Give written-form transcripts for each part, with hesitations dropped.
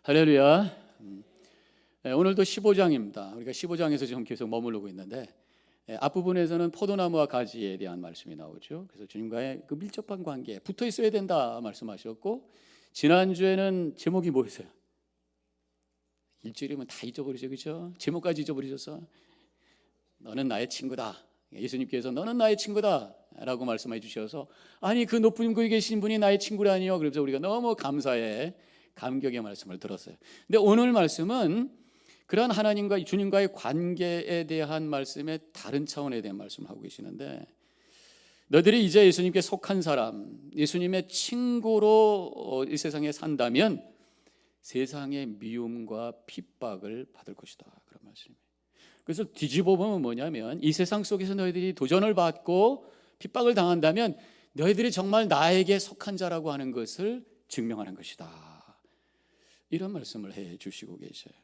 할렐루야. 오늘도 15장입니다. 우리가 15장에서 지금 계속 머무르고 있는데 앞부분에서는 포도나무와 가지에 대한 말씀이 나오죠. 그래서 주님과의 그 밀접한 관계, 붙어 있어야 된다 말씀하셨고, 지난주에는 제목이 뭐였어요? 일주일이면 다 잊어버리죠, 그렇죠? 제목까지 잊어버리셔서 너는 나의 친구다. 예수님께서 너는 나의 친구다 라고 말씀해 주셔서, 아니 그 높은 곳에 계신 분이 나의 친구라니요. 그래서 우리가 너무 감사해 감격의 말씀을 들었어요. 근데 오늘 말씀은 그러한 하나님과 주님과의 관계에 대한 말씀의 다른 차원에 대한 말씀을 하고 계시는데, 너희들이 이제 예수님께 속한 사람, 예수님의 친구로 이 세상에 산다면 세상의 미움과 핍박을 받을 것이다, 그런 말씀이에요. 그래서 뒤집어 보면 뭐냐면, 이 세상 속에서 너희들이 도전을 받고 핍박을 당한다면 너희들이 정말 나에게 속한 자라고 하는 것을 증명하는 것이다, 이런 말씀을 해 주시고 계셔요.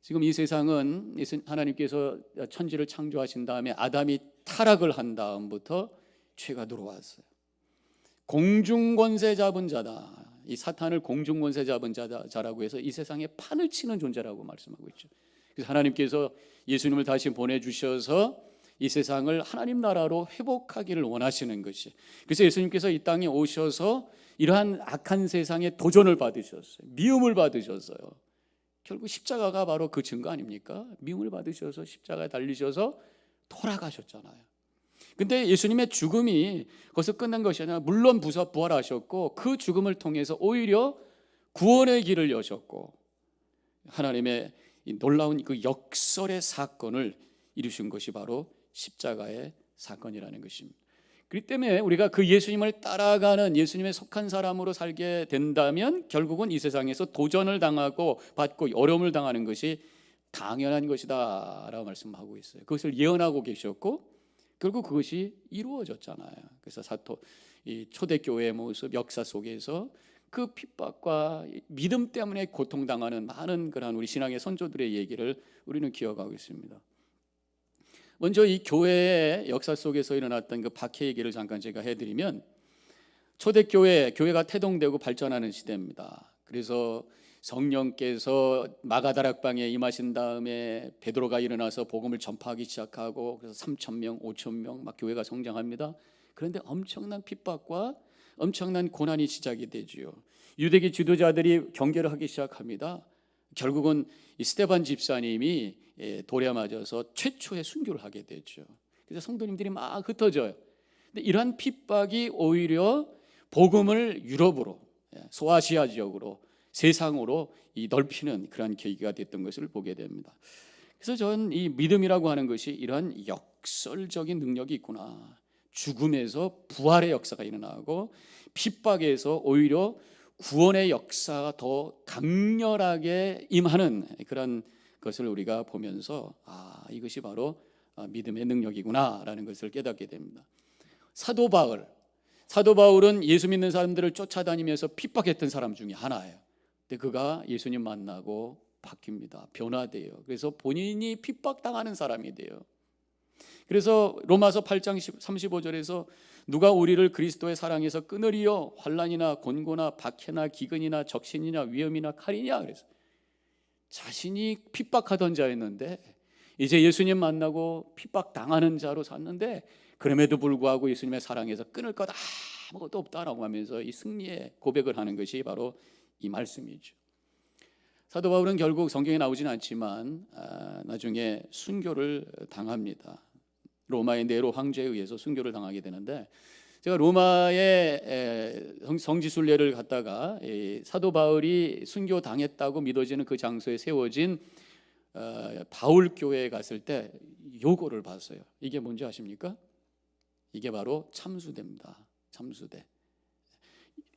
지금 이 세상은 하나님께서 천지를 창조하신 다음에 아담이 타락을 한 다음부터 죄가 들어왔어요. 공중권세 잡은 자다, 이 사탄을 공중권세 잡은 자라고 해서 이 세상에 판을 치는 존재라고 말씀하고 있죠. 그래서 하나님께서 예수님을 다시 보내주셔서 이 세상을 하나님 나라로 회복하기를 원하시는 것이, 그래서 예수님께서 이 땅에 오셔서 이러한 악한 세상에 도전을 받으셨어요. 미움을 받으셨어요. 결국 십자가가 바로 그 증거 아닙니까? 미움을 받으셔서 십자가에 달리셔서 돌아가셨잖아요. 근데 예수님의 죽음이 거기서 끝난 것이 아니라, 물론 부활하셨고 그 죽음을 통해서 오히려 구원의 길을 여셨고 하나님의 이 놀라운 그 역설의 사건을 이루신 것이 바로 십자가의 사건이라는 것입니다. 그렇기 때문에 우리가 그 예수님을 따라가는, 예수님에 속한 사람으로 살게 된다면 결국은 이 세상에서 도전을 당하고 받고 어려움을 당하는 것이 당연한 것이다 라고 말씀하고 있어요. 그것을 예언하고 계셨고 결국 그것이 이루어졌잖아요. 그래서 이 초대교회의 모습, 역사 속에서 그 핍박과 믿음 때문에 고통당하는 많은 그런 우리 신앙의 선조들의 얘기를 우리는 기억하고 있습니다. 먼저 이 교회의 역사 속에서 일어났던 그 박해 얘기를 잠깐 제가 해드리면, 초대교회가 태동되고 발전하는 시대입니다. 그래서 성령께서 마가다락방에 임하신 다음에 베드로가 일어나서 복음을 전파하기 시작하고, 그래서 3,000명, 5,000명 막 교회가 성장합니다. 그런데 엄청난 핍박과 엄청난 고난이 시작이 되지요. 유대계 지도자들이 경계를 하기 시작합니다. 결국은 이 스데반 집사님이 돌에 맞아서 최초의 순교를 하게 되죠. 그래서 성도님들이 막 흩어져요. 근데 이러한 핍박이 오히려 복음을 유럽으로, 소아시아 지역으로, 세상으로 넓히는 그러한 계기가 됐던 것을 보게 됩니다. 그래서 저는 이 믿음이라고 하는 것이 이러한 역설적인 능력이 있구나. 죽음에서 부활의 역사가 일어나고 핍박에서 오히려 구원의 역사가 더 강렬하게 임하는 그런 것을 우리가 보면서, 이것이 바로 믿음의 능력이구나라는 것을 깨닫게 됩니다. 사도 바울은 예수 믿는 사람들을 쫓아다니면서 핍박했던 사람 중에 하나예요. 근데 그가 예수님 만나고 바뀝니다. 변화돼요. 그래서 본인이 핍박당하는 사람이 돼요. 그래서 로마서 8장 35절에서 누가 우리를 그리스도의 사랑에서 끊으리요? 환난이나 곤고나 박해나 기근이나 적신이나 위험이나 칼이냐? 그래서 자신이 핍박하던 자였는데 이제 예수님 만나고 핍박당하는 자로 샀는데, 그럼에도 불구하고 예수님의 사랑에서 끊을 것 아무것도 없다라고 하면서 이 승리의 고백을 하는 것이 바로 이 말씀이죠. 사도 바울은 결국 성경에 나오진 않지만 나중에 순교를 당합니다. 로마의 네로 황제에 의해서 순교를 당하게 되는데, 제가 로마의 성지순례를 갔다가 사도 바울이 순교 당했다고 믿어지는 그 장소에 세워진 바울 교회에 갔을 때 요거를 봤어요. 이게 뭔지 아십니까? 이게 바로 참수대입니다. 참수대.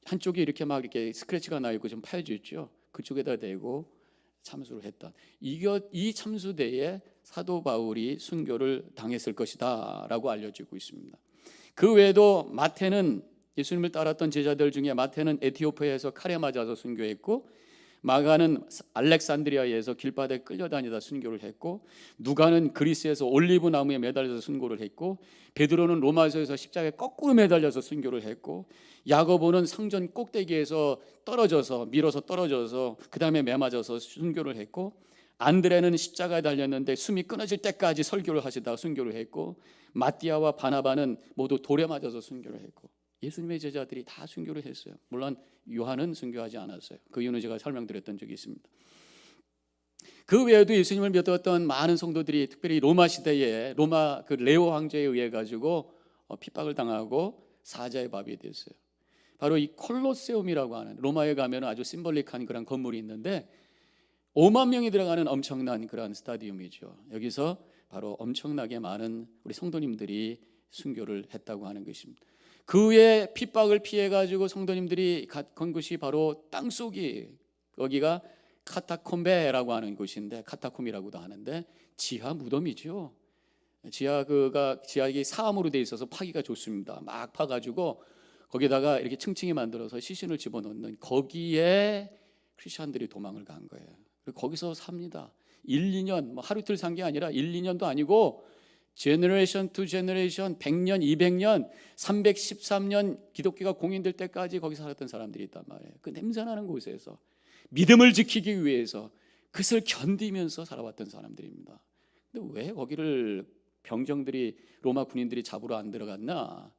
한쪽에 이렇게 막 이렇게 스크래치가 나 있고 좀 파여져 있죠. 그쪽에다 대고 참수를 했던, 이 참수대에 사도 바울이 순교를 당했을 것이다 라고 알려지고 있습니다. 그 외에도 마태는, 예수님을 따랐던 제자들 중에 마태는 에티오피아에서 칼에 맞아서 순교했고, 마가는 알렉산드리아에서 길바닥에 끌려다니다 순교를 했고, 누가는 그리스에서 올리브 나무에 매달려서 순교를 했고, 베드로는 로마서에서 십자가에 거꾸로 매달려서 순교를 했고, 야고보는 성전 꼭대기에서 떨어져서 밀어서 떨어져서 그 다음에 매맞아서 순교를 했고, 안드레는 십자가에 달렸는데 숨이 끊어질 때까지 설교를 하시다가 순교를 했고, 마띠아와 바나바는 모두 돌에 맞아서 순교를 했고, 예수님의 제자들이 다 순교를 했어요. 물론 요한은 순교하지 않았어요. 그 이유는 제가 설명드렸던 적이 있습니다. 그 외에도 예수님을 믿었던 많은 성도들이 특별히 로마 시대에 로마 그 레오 황제에 의해 가지고 핍박을 당하고 사자의 밥이 됐어요. 바로 이 콜로세움이라고 하는, 로마에 가면 아주 심볼릭한 그런 건물이 있는데 5만 명이 들어가는 엄청난 그런 스타디움이죠. 여기서 바로 엄청나게 많은 우리 성도님들이 순교를 했다고 하는 것입니다. 그 후에 핍박을 피해 가지고 성도님들이 간 곳이 바로 땅속이, 거기가 카타콤베라고 하는 곳인데, 카타콤이라고도 하는데 지하 무덤이죠. 지하가 사암으로 돼 있어서 파기가 좋습니다. 막 파가지고 거기다가 이렇게 층층이 만들어서 시신을 집어넣는, 거기에 크리스천들이 도망을 간 거예요. 그리고 거기서 삽니다. 1, 2년, 뭐 하루 이틀 산 게 아니라 1, 2년도 아니고 제너레이션 투 제너레이션, 100년, 200년, 313년 기독교가 공인될 때까지 거기 살았던 사람들이 있단 말이에요. 그 냄새나는 곳에서 믿음을 지키기 위해서 그것을 견디면서 살아왔던 사람들입니다. 근데 왜 거기를 병정들이, 로마 군인들이 잡으러 안 들어갔나?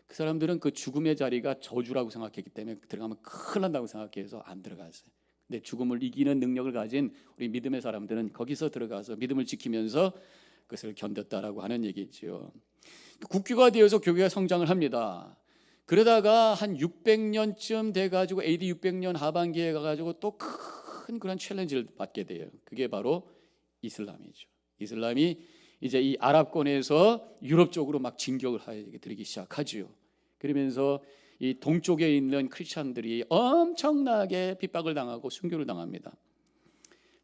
그 사람들은 그 죽음의 자리가 저주라고 생각했기 때문에 들어가면 큰일 난다고 생각해서 안 들어갔어요. 근데 죽음을 이기는 능력을 가진 우리 믿음의 사람들은 거기서 들어가서 믿음을 지키면서 그것을 견뎠다라고 하는 얘기죠. 국교가 되어서 교회가 성장을 합니다. 그러다가 한 600년쯤 돼가지고 AD 600년 하반기에 가가지고 또 큰 그런 챌린지를 받게 돼요. 그게 바로 이슬람이죠. 이슬람이 이제 이 아랍권에서 유럽 쪽으로 막 진격을 하게 되기 시작하죠. 그러면서 이 동쪽에 있는 크리스천들이 엄청나게 핍박을 당하고 순교를 당합니다.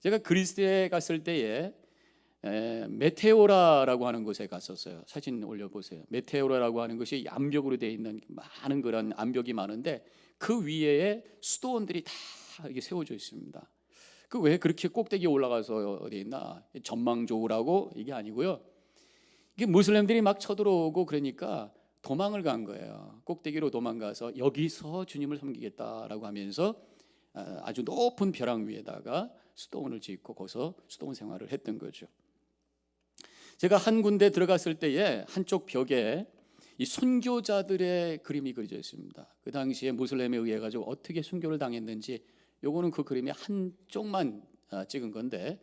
제가 그리스에 갔을 때에 메테오라라고 하는 곳에 갔었어요. 사진 올려보세요. 메테오라라고 하는 것이 암벽으로 되어 있는 많은 그런 암벽이 많은데 그 위에 수도원들이 다 이렇게 세워져 있습니다. 그 왜 그렇게 꼭대기에 올라가서 어디 있나? 전망 좋으라고 이게 아니고요. 이게 무슬림들이 막 쳐들어오고 그러니까 도망을 간 거예요. 꼭대기로 도망가서 여기서 주님을 섬기겠다라고 하면서 아주 높은 벼랑 위에다가 수도원을 짓고 거기서 수도원 생활을 했던 거죠. 제가 한 군데 들어갔을 때에 한쪽 벽에 이 순교자들의 그림이 그려져 있습니다. 그 당시에 무슬림에 의해 가지고 어떻게 순교를 당했는지, 요거는 그 그림의 한쪽만 찍은 건데,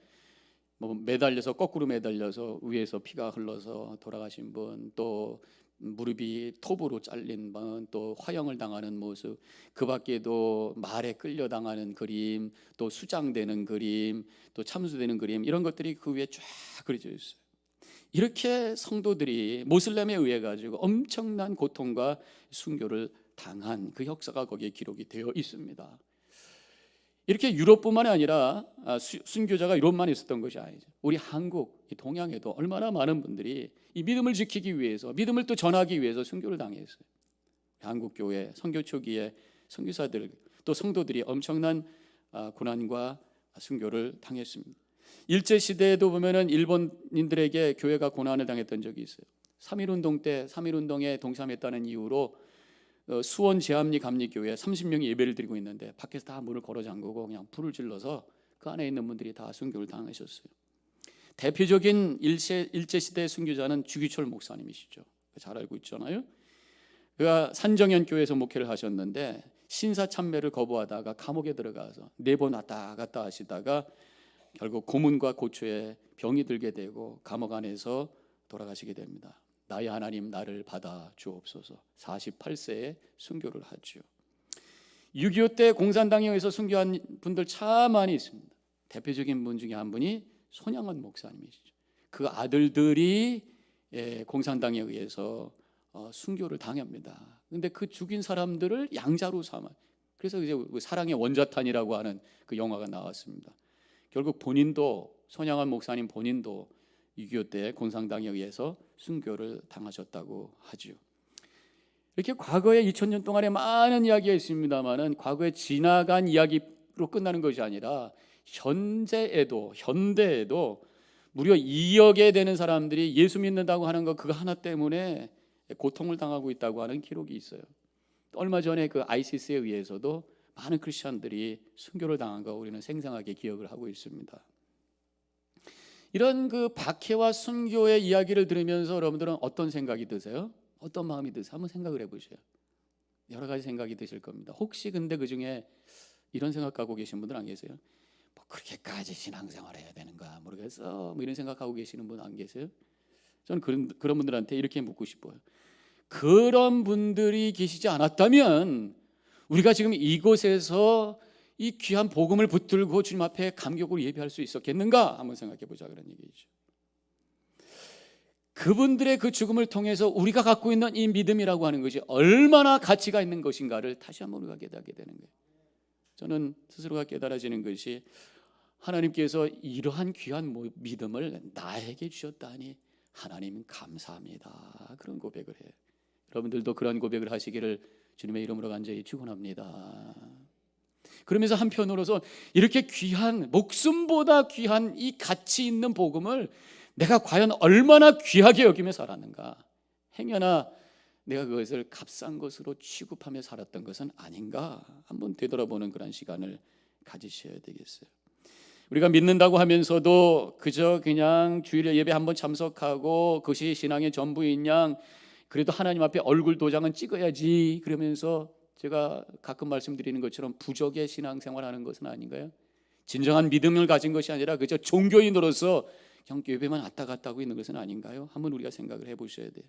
뭐 매달려서, 거꾸로 매달려서 위에서 피가 흘러서 돌아가신 분, 또 무릎이 톱으로 잘린 분, 또 화형을 당하는 모습, 그 밖에도 말에 끌려당하는 그림, 또 수장되는 그림, 또 참수되는 그림, 이런 것들이 그 위에 쫙 그려져 있어요. 이렇게 성도들이 모슬렘에 의해 가지고 엄청난 고통과 순교를 당한 그 역사가 거기에 기록이 되어 있습니다. 이렇게 유럽뿐만 아니라 순교자가 유럽만 있었던 것이 아니죠. 우리 한국, 이 동양에도 얼마나 많은 분들이 이 믿음을 지키기 위해서, 믿음을 또 전하기 위해서 순교를 당했어요. 한국 교회 선교 초기에 선교사들, 또 성도들이 엄청난 고난과 순교를 당했습니다. 일제 시대에도 보면은 일본인들에게 교회가 고난을 당했던 적이 있어요. 3.1운동 때, 3.1운동에 동참했다는 이유로 수원 제합리 감리교회 30명이 예배를 드리고 있는데 밖에서 다 문을 걸어 잠그고 그냥 불을 질러서 그 안에 있는 분들이 다 순교를 당하셨어요. 대표적인 일제시대 순교자는 주기철 목사님이시죠. 잘 알고 있잖아요. 그가 산정연교회에서 목회를 하셨는데 신사참배를 거부하다가 감옥에 들어가서 4번 왔다 갔다 하시다가 결국 고문과 고초에 병이 들게 되고 감옥 안에서 돌아가시게 됩니다. 나의 하나님 나를 받아 주옵소서. 48세에 순교를 하죠. 6.25 때 공산당에 의해서 순교한 분들 참 많이 있습니다. 대표적인 분 중에 한 분이 손양원 목사님이시죠. 그 아들들이 공산당에 의해서 순교를 당합니다. 그런데 그 죽인 사람들을 양자로 삼아, 그래서 이제 사랑의 원자탄이라고 하는 그 영화가 나왔습니다. 결국 본인도, 손양원 목사님 본인도 6.25 때 공산당에 의해서 순교를 당하셨다고 하죠. 이렇게 과거에 2000년 동안에 많은 이야기가 있습니다만은 과거에 지나간 이야기 끝나는 것이 아니라 현대에도 무려 2억에 되는 사람들이 예수 믿는다고 하는 것 그거 하나 때문에 고통을 당하고 있다고 하는 기록이 있어요. 얼마 전에 그 ISIS에 의해서도 많은 크리스천들이 순교를 당한 거 우리는 생생하게 기억을 하고 있습니다. 이런 그 박해와 순교의 이야기를 들으면서 여러분들은 어떤 생각이 드세요? 어떤 마음이 드세요? 한번 생각을 해보세요. 여러 가지 생각이 드실 겁니다. 혹시 근데 그 중에 이런 생각하고 계신 분들 안 계세요? 뭐 그렇게까지 신앙생활 해야 되는가 모르겠어, 뭐 이런 생각하고 계시는 분 안 계세요? 저는 그런 분들한테 이렇게 묻고 싶어요. 그런 분들이 계시지 않았다면 우리가 지금 이곳에서 이 귀한 복음을 붙들고 주님 앞에 감격으로 예배할 수 있었겠는가 한번 생각해 보자, 그런 얘기죠. 그분들의 그 죽음을 통해서 우리가 갖고 있는 이 믿음이라고 하는 것이 얼마나 가치가 있는 것인가를 다시 한번 우리가 깨닫게 되는 거예요. 저는 스스로가 깨달아지는 것이 하나님께서 이러한 귀한 믿음을 나에게 주셨다니 하나님 감사합니다, 그런 고백을 해요. 여러분들도 그런 고백을 하시기를 주님의 이름으로 간절히 축원합니다. 그러면서 한편으로서 이렇게 귀한, 목숨보다 귀한 이 가치 있는 복음을 내가 과연 얼마나 귀하게 여기며 살았는가, 행여나 내가 그것을 값싼 것으로 취급하며 살았던 것은 아닌가 한번 되돌아보는 그런 시간을 가지셔야 되겠어요. 우리가 믿는다고 하면서도 그저 그냥 주일에 예배 한번 참석하고 그것이 신앙의 전부인 양 그래도 하나님 앞에 얼굴 도장은 찍어야지 그러면서 제가 가끔 말씀드리는 것처럼 부적의 신앙생활하는 것은 아닌가요? 진정한 믿음을 가진 것이 아니라 그저 종교인으로서 그냥 예배만 왔다 갔다 하고 있는 것은 아닌가요? 한번 우리가 생각을 해보셔야 돼요.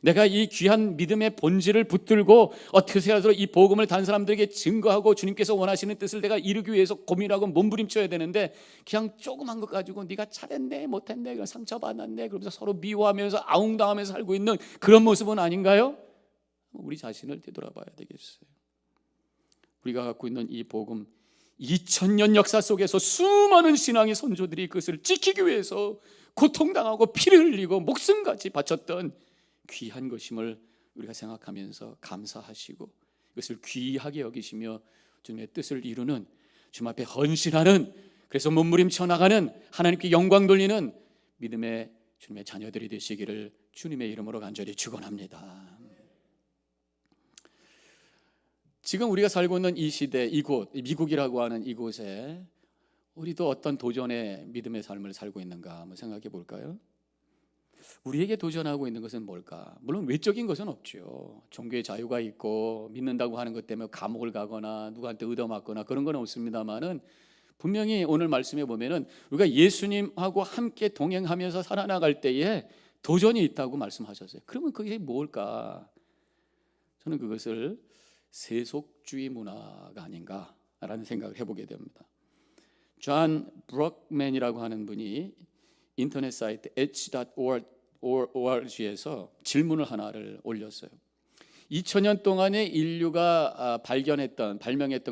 내가 이 귀한 믿음의 본질을 붙들고 어떻게 해서 이 복음을 다른 사람들에게 증거하고 주님께서 원하시는 뜻을 내가 이루기 위해서 고민하고 몸부림쳐야 되는데 그냥 조그만 것 가지고 네가 잘했네 못했네 상처받았네 그러면서 서로 미워하면서 아웅당하면서 살고 있는 그런 모습은 아닌가요? 우리 자신을 되돌아봐야 되겠어요. 우리가 갖고 있는 이 복음 2000년 역사 속에서 수많은 신앙의 선조들이 그것을 지키기 위해서 고통당하고 피를 흘리고 목숨같이 바쳤던 귀한 것임을 우리가 생각하면서 감사하시고 이것을 귀하게 여기시며 주님의 뜻을 이루는 주님 앞에 헌신하는, 그래서 몸부림쳐 나가는, 하나님께 영광 돌리는 믿음의 주님의 자녀들이 되시기를 주님의 이름으로 간절히 축원합니다. 지금 우리가 살고 있는 이 시대, 이곳, 미국이라고 하는 이곳에 우리도 어떤 도전의 믿음의 삶을 살고 있는가 한번 생각해 볼까요? 우리에게 도전하고 있는 것은 뭘까? 물론 외적인 것은 없죠. 종교의 자유가 있고 믿는다고 하는 것 때문에 감옥을 가거나 누구한테 얻어맞거나 그런 건 없습니다만은 분명히 오늘 말씀에 보면은 우리가 예수님하고 함께 동행하면서 살아나갈 때에 도전이 있다고 말씀하셨어요. 그러면 그게 뭘까? 저는 그것을 세속주의 문화가 아닌가라는 생각을 해보게 됩니다. 존 브럭맨이라고 하는 분이 인터넷 사이트 h.org에서 질문을 하나를 올렸어요. 2000년 동안에 인류가 발명했던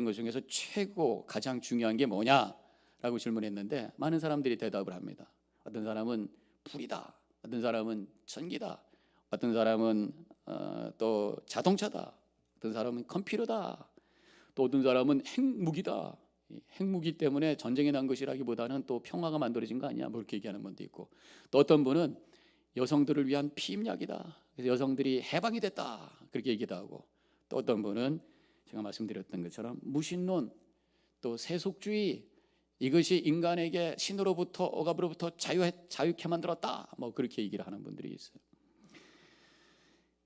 것 중에서 최고 가장 중요한 게 뭐냐라고 질문했는데 많은 사람들이 대답을 합니다. 어떤 사람은 불이다, 어떤 사람은 전기다, 어떤 사람은 또 자동차다, 어떤 사람은 컴퓨터다, 또 어떤 사람은 핵무기다. 핵무기 때문에 전쟁이 난 것이라기보다는 또 평화가 만들어진 거 아니야, 뭐 이렇게 얘기하는 분도 있고, 또 어떤 분은 여성들을 위한 피임약이다, 그래서 여성들이 해방이 됐다, 그렇게 얘기도 하고, 또 어떤 분은 제가 말씀드렸던 것처럼 무신론, 또 세속주의, 이것이 인간에게 신으로부터 억압으로부터 자유케 만들었다, 뭐 그렇게 얘기를 하는 분들이 있어요.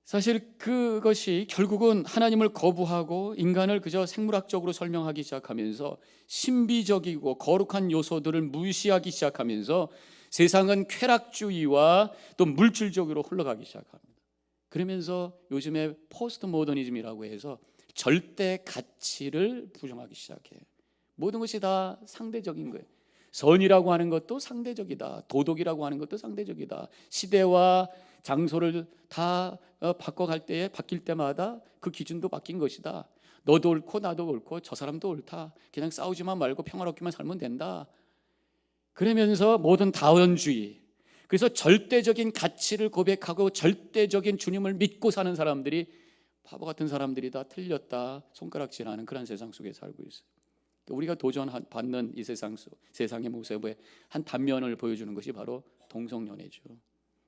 사실 그것이 결국은 하나님을 거부하고 인간을 그저 생물학적으로 설명하기 시작하면서 신비적이고 거룩한 요소들을 무시하기 시작하면서 세상은 쾌락주의와 또 물질적으로 흘러가기 시작합니다. 그러면서 요즘에 포스트 모더니즘이라고 해서 절대 가치를 부정하기 시작해요. 모든 것이 다 상대적인 거예요. 선이라고 하는 것도 상대적이다, 도덕이라고 하는 것도 상대적이다. 시대와 장소를 다 바뀔 때마다 그 기준도 바뀐 것이다. 너도 옳고 나도 옳고 저 사람도 옳다. 그냥 싸우지만 말고 평화롭게만 살면 된다. 그러면서 모든 다원주의, 그래서 절대적인 가치를 고백하고 절대적인 주님을 믿고 사는 사람들이 바보 같은 사람들이다, 틀렸다, 손가락질하는 그런 세상 속에 살고 있어요. 우리가 도전받는 이 세상의 모습의 한 단면을 보여주는 것이 바로 동성연애죠.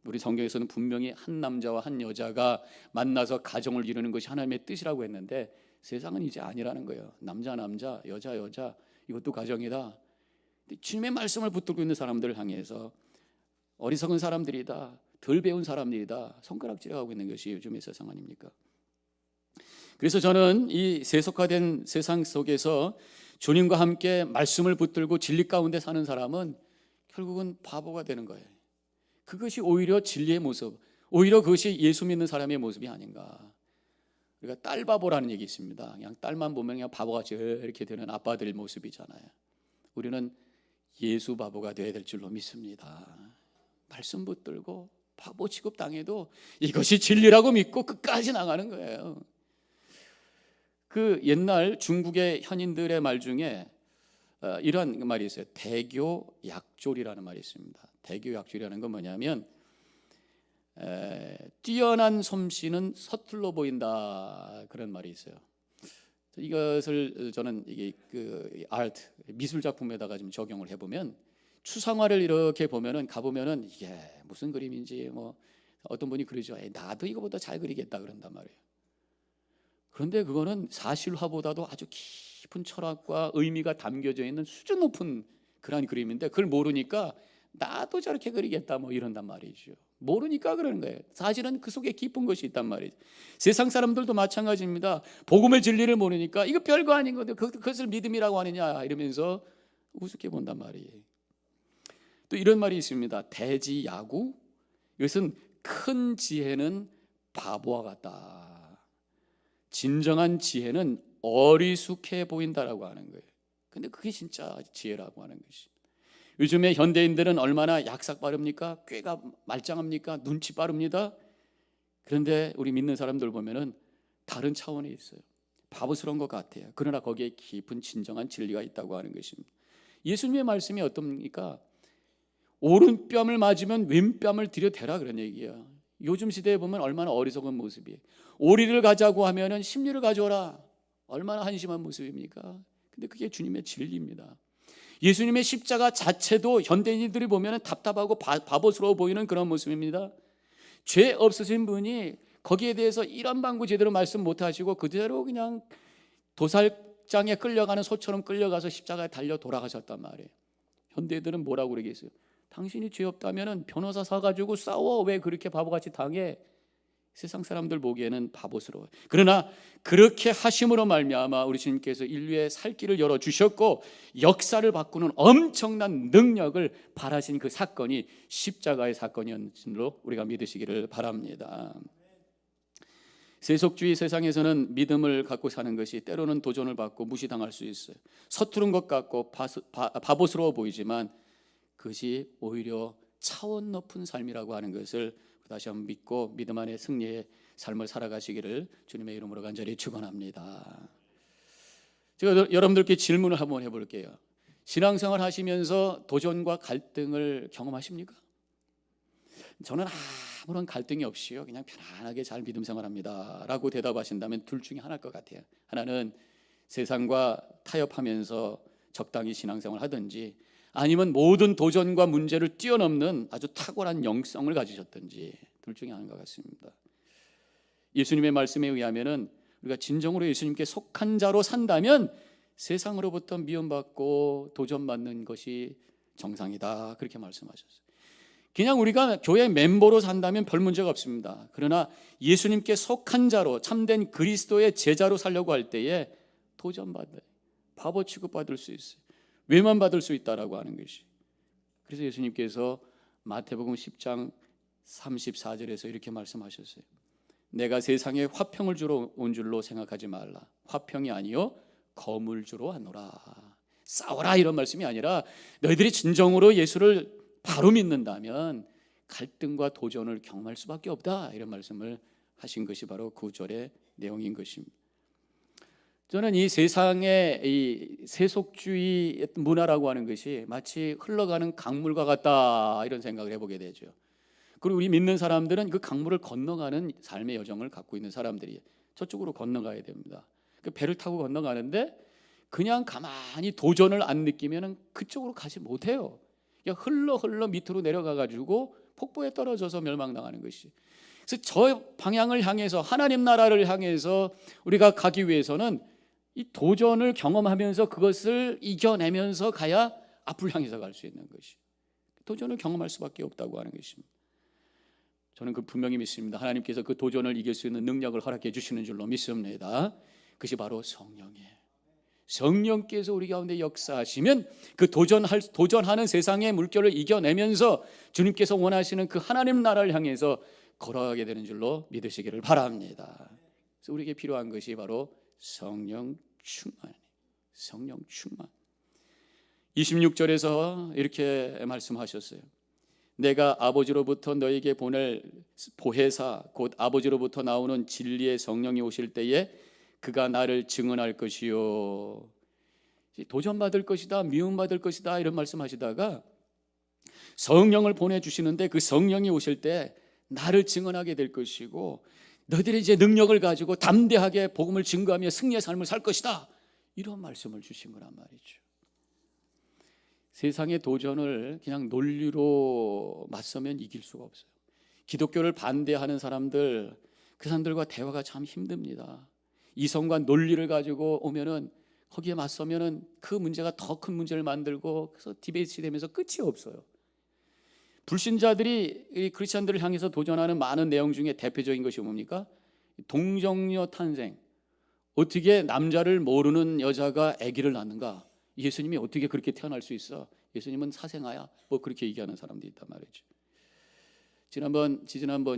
우리 성경에서는 분명히 한 남자와 한 여자가 만나서 가정을 이루는 것이 하나님의 뜻이라고 했는데 세상은 이제 아니라는 거예요. 남자 남자, 여자 여자, 이것도 가정이다. 주님의 말씀을 붙들고 있는 사람들을 향해서 어리석은 사람들이다, 덜 배운 사람들이다 손가락질하고 있는 것이 요즘의 세상 아닙니까? 그래서 저는 이 세속화된 세상 속에서 주님과 함께 말씀을 붙들고 진리 가운데 사는 사람은 결국은 바보가 되는 거예요. 그것이 오히려 진리의 모습, 오히려 그것이 예수 믿는 사람의 모습이 아닌가. 우리가 딸 바보라는 얘기 있습니다. 그냥 딸만 보면 그냥 바보같이 이렇게 되는 아빠들 모습이잖아요. 우리는 예수 바보가 되어야 될 줄로 믿습니다. 말씀 붙들고 바보 취급당해도 이것이 진리라고 믿고 끝까지 나가는 거예요. 그 옛날 중국의 현인들의 말 중에 이런 말이 있어요. 대교 약졸이라는 말이 있습니다. 대교 약졸이라는 건 뭐냐면 뛰어난 솜씨는 서툴러 보인다, 그런 말이 있어요. 이것을 저는 이게 그 아트 미술 작품에다가 좀 적용을 해보면 추상화를 이렇게 보면은 가보면은 이게 무슨 그림인지 뭐 어떤 분이 그러죠. 나도 이거보다 잘 그리겠다 그런단 말이에요. 그런데 그거는 사실화보다도 아주 깊은 철학과 의미가 담겨져 있는 수준 높은 그런 그림인데 그걸 모르니까 나도 저렇게 그리겠다 뭐 이런단 말이죠. 모르니까 그러는 거예요. 사실은 그 속에 깊은 것이 있단 말이죠. 세상 사람들도 마찬가지입니다. 복음의 진리를 모르니까 이거 별거 아닌 건데 그것을 믿음이라고 하느냐 이러면서 우습게 본단 말이에요. 또 이런 말이 있습니다. 대지야구. 이것은 큰 지혜는 바보와 같다. 진정한 지혜는 어리숙해 보인다라고 하는 거예요. 근데 그게 진짜 지혜라고 하는 것이. 요즘에 현대인들은 얼마나 약삭 빠릅니까? 꾀가 말짱합니까? 눈치 빠릅니다. 그런데 우리 믿는 사람들 보면은 다른 차원에 있어요. 바보스러운 것 같아요. 그러나 거기에 깊은 진정한 진리가 있다고 하는 것입니다. 예수님의 말씀이 어떻습니까? 오른뺨을 맞으면 왼뺨을 들여대라 그런 얘기예요. 요즘 시대에 보면 얼마나 어리석은 모습이에요. 오리를 가자고 하면은 십리를 가져오라. 얼마나 한심한 모습입니까? 근데 그게 주님의 진리입니다. 예수님의 십자가 자체도 현대인들이 보면 답답하고 바보스러워 보이는 그런 모습입니다. 죄 없으신 분이 거기에 대해서 이런 방구 제대로 말씀 못하시고 그대로 그냥 도살장에 끌려가는 소처럼 끌려가서 십자가에 달려 돌아가셨단 말이에요. 현대인들은 뭐라고 그러겠어요? 당신이 죄 없다면 변호사 사가지고 싸워. 왜 그렇게 바보같이 당해? 세상 사람들 보기에는 바보스러워요. 그러나 그렇게 하심으로 말미암아 우리 주님께서 인류의 살 길을 열어주셨고 역사를 바꾸는 엄청난 능력을 발하신 그 사건이 십자가의 사건이었는 줄로 우리가 믿으시기를 바랍니다. 세속주의 세상에서는 믿음을 갖고 사는 것이 때로는 도전을 받고 무시당할 수 있어요. 서투른 것 같고 바보스러워 보이지만 그것이 오히려 차원 높은 삶이라고 하는 것을 다시 한번 믿고 믿음 안에 승리의 삶을 살아가시기를 주님의 이름으로 간절히 축원합니다. 제가 여러분들께 질문을 한번 해볼게요. 신앙생활 하시면서 도전과 갈등을 경험하십니까? 저는 아무런 갈등이 없이요 그냥 편안하게 잘 믿음 생활합니다 라고 대답하신다면 둘 중에 하나일 것 같아요. 하나는 세상과 타협하면서 적당히 신앙생활 하든지 아니면 모든 도전과 문제를 뛰어넘는 아주 탁월한 영성을 가지셨든지 둘 중에 하나인 것 같습니다. 예수님의 말씀에 의하면은 우리가 진정으로 예수님께 속한 자로 산다면 세상으로부터 미움받고 도전받는 것이 정상이다 그렇게 말씀하셨어요. 그냥 우리가 교회 멤버로 산다면 별 문제가 없습니다. 그러나 예수님께 속한 자로 참된 그리스도의 제자로 살려고 할 때에 도전받아요. 바보 취급받을 수 있어요. 외면받을 수 있다라고 하는 것이. 그래서 예수님께서 마태복음 10장 34절에서 이렇게 말씀하셨어요. 내가 세상에 화평을 주러 온 줄로 생각하지 말라. 화평이 아니요 검을 주러 왔노라. 싸워라 이런 말씀이 아니라 너희들이 진정으로 예수를 바로 믿는다면 갈등과 도전을 경험할 수밖에 없다 이런 말씀을 하신 것이 바로 그 구절의 내용인 것입니다. 저는 이 세상의 이 세속주의 문화라고 하는 것이 마치 흘러가는 강물과 같다 이런 생각을 해보게 되죠. 그리고 우리 믿는 사람들은 그 강물을 건너가는 삶의 여정을 갖고 있는 사람들이 저쪽으로 건너가야 됩니다. 그 배를 타고 건너가는데 그냥 가만히 도전을 안 느끼면 그쪽으로 가지 못해요. 그냥 흘러 밑으로 내려가가지고 폭포에 떨어져서 멸망당하는 것이. 그래서 저 방향을 향해서, 하나님 나라를 향해서 우리가 가기 위해서는 이 도전을 경험하면서 그것을 이겨내면서 가야 앞을 향해서 갈 수 있는 것이. 도전을 경험할 수밖에 없다고 하는 것입니다. 저는 그 분명히 믿습니다. 하나님께서 그 도전을 이길 수 있는 능력을 허락해 주시는 줄로 믿습니다. 그것이 바로 성령이에요. 성령께서 우리 가운데 역사하시면 그 도전하는 세상의 물결을 이겨내면서 주님께서 원하시는 그 하나님 나라를 향해서 걸어가게 되는 줄로 믿으시기를 바랍니다. 그래서 우리에게 필요한 것이 바로 성령 충만. 성령 충만. 26절에서 이렇게 말씀하셨어요. 내가 아버지로부터 너에게 보낼 보혜사 곧 아버지로부터 나오는 진리의 성령이 오실 때에 그가 나를 증언할 것이요. 도전받을 것이다, 미움받을 것이다 이런 말씀하시다가 성령을 보내주시는데 그 성령이 오실 때 나를 증언하게 될 것이고 너희들이 이제 능력을 가지고 담대하게 복음을 증거하며 승리의 삶을 살 것이다, 이런 말씀을 주신 거란 말이죠. 세상의 도전을 그냥 논리로 맞서면 이길 수가 없어요. 기독교를 반대하는 사람들, 그 사람들과 대화가 참 힘듭니다. 이성과 논리를 가지고 오면은 거기에 맞서면은 그 문제가 더 큰 문제를 만들고 그래서 디베이트 되면서 끝이 없어요. 불신자들이 이 크리스천들을 향해서 도전하는 많은 내용 중에 대표적인 것이 뭡니까? 동정녀 탄생. 어떻게 남자를 모르는 여자가 아기를 낳는가? 예수님이 어떻게 그렇게 태어날 수 있어? 예수님은 사생아야. 뭐 그렇게 얘기하는 사람도 있단 말이죠.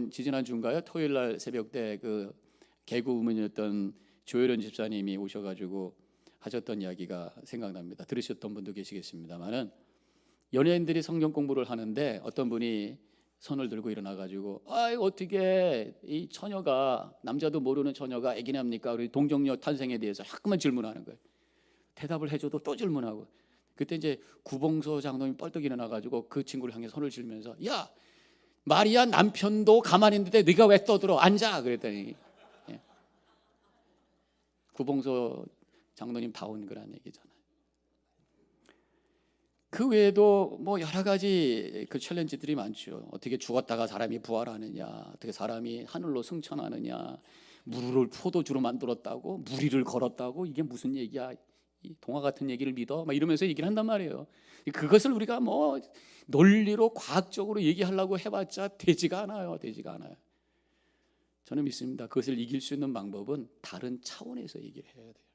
지지난주인가요? 토요일 날 새벽 때 그 개그우먼이었던 조혜련 집사님이 오셔가지고 하셨던 이야기가 생각납니다. 들으셨던 분도 계시겠습니다만은 연예인들이 성경 공부를 하는데 어떤 분이 손을 들고 일어나가지고 어떻게 이 처녀가, 남자도 모르는 처녀가 아기 납니까? 우리 동정녀 탄생에 대해서 자꾸만 질문하는 거예요. 대답을 해줘도 또 질문하고. 그때 이제 구봉서 장로님이 뻘떡 일어나가지고 그 친구를 향해 손을 들면서 야, 마리아 남편도 가만히 있는데 네가 왜 떠들어? 앉아! 그랬더니 구봉서 장로님 다운 거란 얘기잖아요. 그 외에도 뭐 여러 가지 그 챌린지들이 많죠. 어떻게 죽었다가 사람이 부활하느냐, 어떻게 사람이 하늘로 승천하느냐, 무를 포도주로 만들었다고, 무리를 걸었다고, 이게 무슨 얘기야? 이 동화 같은 얘기를 믿어? 막 이러면서 얘기를 한단 말이에요. 그것을 우리가 뭐 논리로 과학적으로 얘기하려고 해봤자 되지가 않아요. 저는 믿습니다. 그것을 이길 수 있는 방법은 다른 차원에서 얘기를 해야 돼요.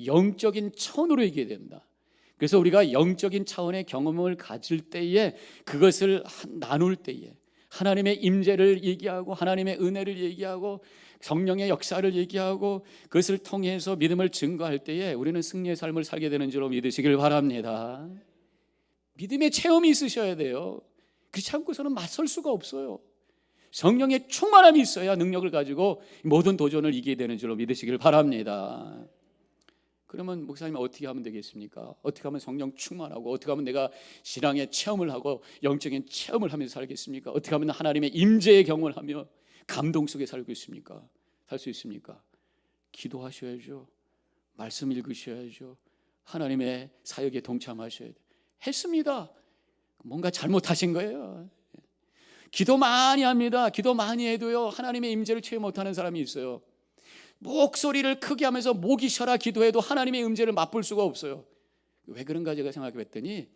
영적인 차원으로 얘기해야 된다. 그래서 우리가 영적인 차원의 경험을 가질 때에, 그것을 나눌 때에 하나님의 임재를 얘기하고 하나님의 은혜를 얘기하고 성령의 역사를 얘기하고 그것을 통해서 믿음을 증거할 때에 우리는 승리의 삶을 살게 되는 줄로 믿으시길 바랍니다. 믿음의 체험이 있으셔야 돼요. 그렇지 않고서는 맞설 수가 없어요. 성령의 충만함이 있어야 능력을 가지고 모든 도전을 이기게 되는 줄로 믿으시길 바랍니다. 그러면 목사님 어떻게 하면 되겠습니까? 어떻게 하면 성령 충만하고 어떻게 하면 내가 신앙의 체험을 하고 영적인 체험을 하면서 살겠습니까? 어떻게 하면 하나님의 임재의 경험을 하며 감동 속에 살고 있습니까? 살 수 있습니까? 기도하셔야죠. 말씀 읽으셔야죠. 하나님의 사역에 동참하셔야 돼요. 했습니다. 뭔가 잘못하신 거예요. 기도 많이 합니다. 기도 많이 해도요, 하나님의 임재를 체험 못하는 사람이 있어요. 목소리를 크게 하면서 목이 쉬어라 기도해도 하나님의 임재를 맛볼 수가 없어요. 왜 그런가 제가 생각해 봤더니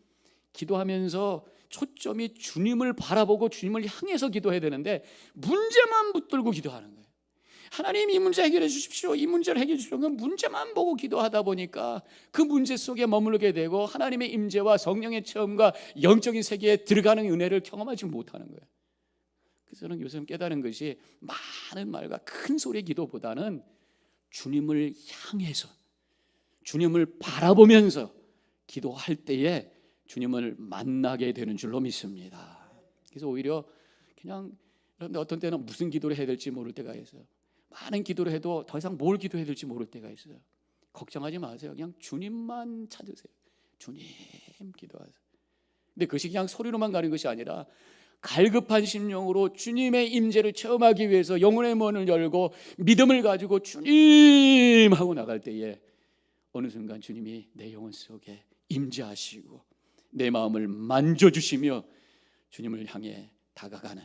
기도하면서 초점이 주님을 바라보고 주님을 향해서 기도해야 되는데 문제만 붙들고 기도하는 거예요. 하나님 이 문제 해결해 주십시오. 이 문제를 해결해 주십시오. 그 문제만 보고 기도하다 보니까 그 문제 속에 머무르게 되고 하나님의 임재와 성령의 체험과 영적인 세계에 들어가는 은혜를 경험하지 못하는 거예요. 그래서 저는 요즘 깨달은 것이 많은 말과 큰 소리의 기도보다는 주님을 향해서 주님을 바라보면서 기도할 때에 주님을 만나게 되는 줄로 믿습니다. 그래서 오히려 그냥 어떤 때는 무슨 기도를 해야 될지 모를 때가 있어요. 많은 기도를 해도 더 이상 뭘 기도해야 될지 모를 때가 있어요. 걱정하지 마세요. 그냥 주님만 찾으세요. 주님 기도하세요. 근데 그것이 그냥 소리로만 가는 것이 아니라 갈급한 심령으로 주님의 임재를 체험하기 위해서 영혼의 문을 열고 믿음을 가지고 주님 하고 나갈 때에 어느 순간 주님이 내 영혼 속에 임재하시고 내 마음을 만져주시며 주님을 향해 다가가는,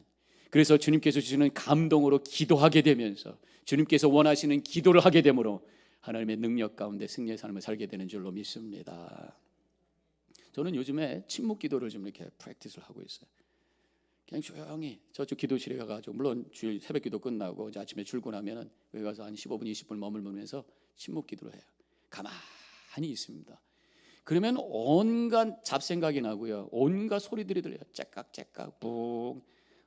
그래서 주님께서 주시는 감동으로 기도하게 되면서 주님께서 원하시는 기도를 하게 되므로 하나님의 능력 가운데 승리의 삶을 살게 되는 줄로 믿습니다. 저는 요즘에 침묵 기도를 좀 이렇게 프랙티스를 하고 있어요. 그냥 조용히 저쪽 기도실에 가가지고, 물론 주일 새벽 기도 끝나고 이제 아침에 출근하면은 거기 가서 한 15분 20분 머물면서 침묵 기도를 해요. 가만히 있습니다. 그러면 온갖 잡생각이 나고요, 온갖 소리들이 들려요. 째깍째깍 뿡,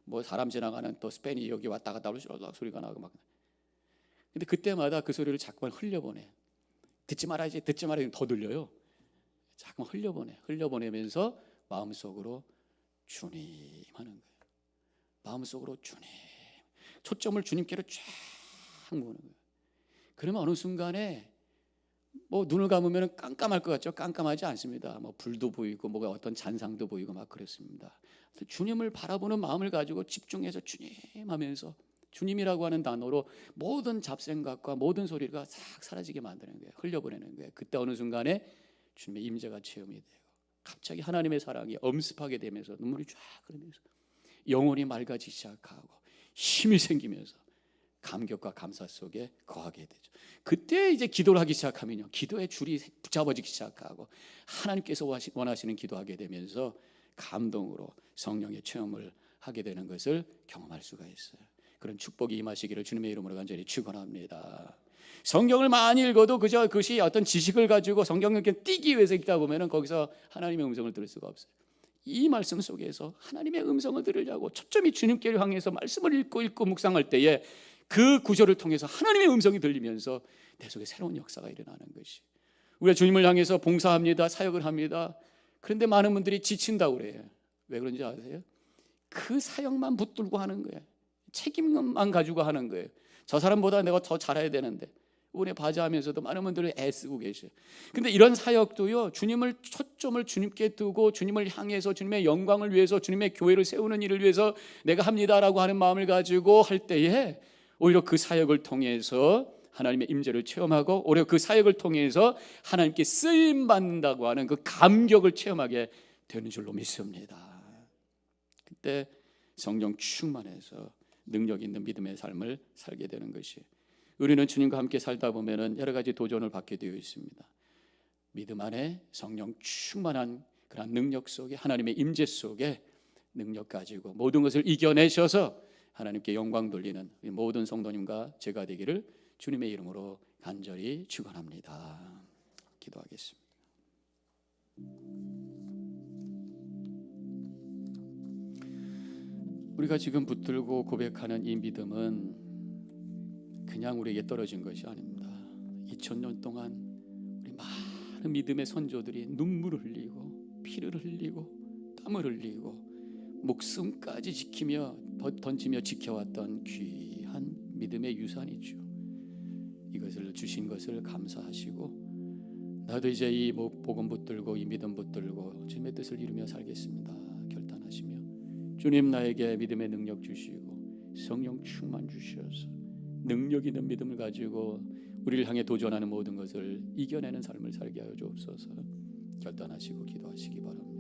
뭐 사람 지나가는 또 스팬이 여기 왔다 갔다 소리가 나고 막. 근데 그때마다 그 소리를 자꾸만 흘려보내. 듣지 말아야지, 듣지 말아야지, 더 들려요. 자꾸만 흘려보내면서 마음속으로 주님 하는 거예요. 마음속으로 주님, 초점을 주님께로 쫙 모으는 거예요. 그러면 어느 순간에 뭐 눈을 감으면 깜깜할 것 같죠? 깜깜하지 않습니다. 뭐 불도 보이고 뭐가 어떤 잔상도 보이고 막 그렇습니다. 주님을 바라보는 마음을 가지고 집중해서 주님 하면서, 주님이라고 하는 단어로 모든 잡생각과 모든 소리가 싹 사라지게 만드는 거예요. 흘려보내는 거예요. 그때 어느 순간에 주님의 임재가 체험이 되고 갑자기 하나님의 사랑이 엄습하게 되면서 눈물이 쫙 흐르면서 영혼이 맑아지기 시작하고 힘이 생기면서 감격과 감사 속에 거하게 되죠. 그때 이제 기도를 하기 시작하면요, 기도의 줄이 붙잡아지기 시작하고 하나님께서 원하시는 기도하게 되면서 감동으로 성령의 체험을 하게 되는 것을 경험할 수가 있어요. 그런 축복이 임하시기를 주님의 이름으로 간절히 축원합니다. 성경을 많이 읽어도 그저 그것이 어떤 지식을 가지고 성경을 띄기 위해서 읽다 보면은 거기서 하나님의 음성을 들을 수가 없어요. 이 말씀 속에서 하나님의 음성을 들으려고 초점이 주님께를 향해서 말씀을 읽고 묵상할 때에 그 구절을 통해서 하나님의 음성이 들리면서 내 속에 새로운 역사가 일어나는 것이. 우리가 주님을 향해서 봉사합니다, 사역을 합니다. 그런데 많은 분들이 지친다고 그래요. 왜 그런지 아세요? 그 사역만 붙들고 하는 거예요. 책임만 가지고 하는 거예요. 저 사람보다 내가 더 잘해야 되는데 은혜 바자하면서도 많은 분들이 애쓰고 계셔요. 근데 이런 사역도요, 주님을 초점을 주님께 두고 주님을 향해서 주님의 영광을 위해서 주님의 교회를 세우는 일을 위해서 내가 합니다라고 하는 마음을 가지고 할 때에 오히려 그 사역을 통해서 하나님의 임재를 체험하고 오히려 그 사역을 통해서 하나님께 쓰임 받는다고 하는 그 감격을 체험하게 되는 줄로 믿습니다. 그때 성령 충만해서 능력 있는 믿음의 삶을 살게 되는 것이. 우리는 주님과 함께 살다 보면은 여러 가지 도전을 받게 되어 있습니다. 믿음 안에 성령 충만한 그런 능력 속에, 하나님의 임재 속에 능력 가지고 모든 것을 이겨내셔서 하나님께 영광 돌리는 모든 성도님과 제가 되기를 주님의 이름으로 간절히 축원합니다. 기도하겠습니다. 우리가 지금 붙들고 고백하는 이 믿음은 그냥 우리에게 떨어진 것이 아닙니다. 2000년 동안 우리 많은 믿음의 선조들이 눈물을 흘리고 피를 흘리고 땀을 흘리고 목숨까지 지키며 던지며 지켜왔던 귀한 믿음의 유산이죠. 이것을 주신 것을 감사하시고 나도 이제 이 복음 붙들고 이 믿음 붙들고 주님의 뜻을 이루며 살겠습니다 결단하시며, 주님 나에게 믿음의 능력 주시고 성령 충만 주셔서 능력 있는 믿음을 가지고 우리를 향해 도전하는 모든 것을 이겨내는 삶을 살게 하여 주옵소서 결단하시고 기도하시기 바랍니다.